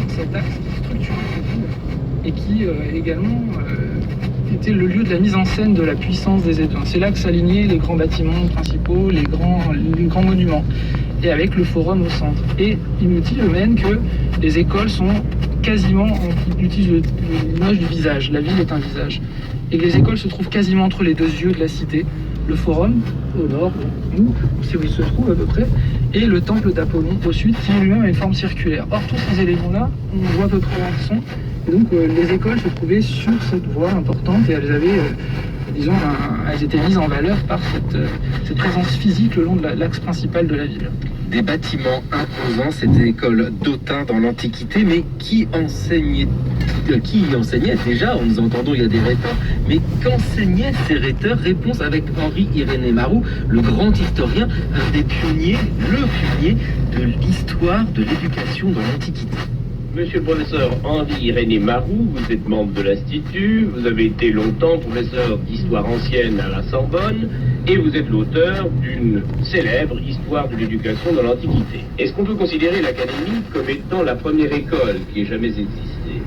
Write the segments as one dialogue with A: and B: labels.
A: Cet axe structurant et qui également était le lieu de la mise en scène de la puissance des États. C'est là que s'alignaient les grands bâtiments principaux, les grands monuments, et avec le forum au centre. Et il me dit le même que les écoles sont quasiment, il utilise l'image du visage, la ville est un visage, et que les écoles se trouvent quasiment entre les deux yeux de la cité, le forum au nord, où c'est où il se trouve à peu près, et le temple d'Apollon au sud, qui lui-même a une forme circulaire. Or, tous ces éléments-là, on voit à peu près où ils sont, et donc les écoles se trouvaient sur cette voie importante, et elles avaient, disons, elles étaient mises en valeur par cette présence physique le long de l'axe principal de la ville.
B: Des bâtiments imposants, cette école d'Autun dans l'Antiquité, mais qui y enseignait déjà, en nous entendant, il y a des rhéteurs, mais qu'enseignaient ces rhéteurs? Réponse avec Henri-Irénée Marou, le grand historien, un des pionniers, le pionnier de l'histoire de l'éducation dans l'Antiquité.
C: Monsieur le professeur Henri-Irénée Marou, vous êtes membre de l'Institut, vous avez été longtemps professeur d'histoire ancienne à la Sorbonne, et vous êtes l'auteur d'une célèbre histoire de l'éducation dans l'Antiquité. Est-ce qu'on peut considérer l'Académie comme étant la première école qui ait jamais existé?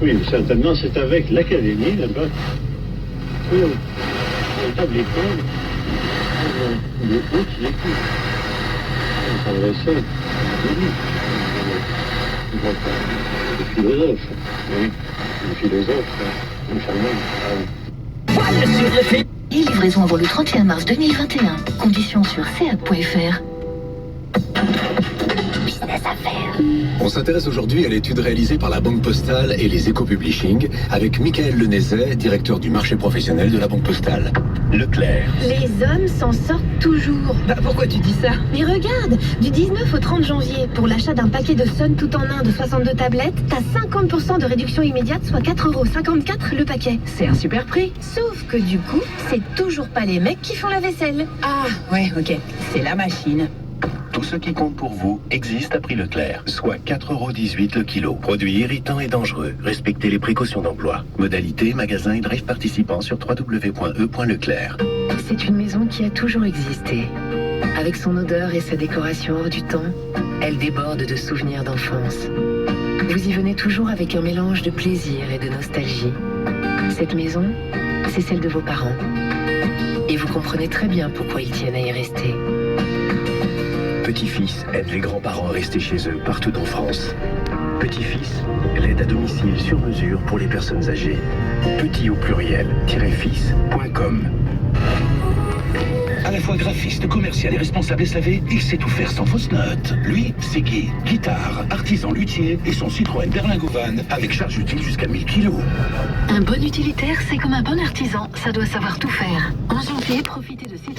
D: Oui, certainement, c'est avec l'Académie, là-bas, que véritable école de hautes études. On s'adressait des philosophes, oui, des philosophes, une charmante.
E: Et livraison avant le 31 mars 2021. Conditions sur seat.fr. Business à faire.
F: On s'intéresse aujourd'hui à l'étude réalisée par la Banque Postale et les Éco-Publishing avec Michael Lenezet, directeur du marché professionnel de la Banque Postale. Leclerc.
G: Les hommes s'en sortent toujours.
H: Bah pourquoi tu dis ça?
G: Mais regarde, du 19 au 30 janvier, pour l'achat d'un paquet de Sun tout en un de 62 tablettes, t'as 50% de réduction immédiate, soit 4,54 € le paquet.
H: C'est un super prix.
G: Sauf que du coup, c'est toujours pas les mecs qui font la vaisselle.
H: Ah, ouais, ok. C'est la machine.
I: Tout ce qui compte pour vous existe à prix Leclerc, soit 4,18 € le kilo. Produit irritant et dangereux. Respectez les précautions d'emploi. Modalité, magasin et drive participants sur www.e.leclerc.
E: C'est une maison qui a toujours existé. Avec son odeur et sa décoration hors du temps, elle déborde de souvenirs d'enfance. Vous y venez toujours avec un mélange de plaisir et de nostalgie. Cette maison, c'est celle de vos parents. Et vous comprenez très bien pourquoi ils tiennent à y rester.
I: Petit-fils aide les grands-parents à rester chez eux partout en France. Petit-fils, l'aide à domicile sur mesure pour les personnes âgées. Petit au pluriel, -fils.com.
J: À la fois graphiste, commercial et responsable SAV, il sait tout faire sans fausse note. Lui, c'est Guy, guitare, artisan luthier et son Citroën Berlingot Van avec charge utile jusqu'à 1000 kg.
E: Un bon utilitaire, c'est comme un bon artisan, ça doit savoir tout faire. En janvier, profitez de Citroën.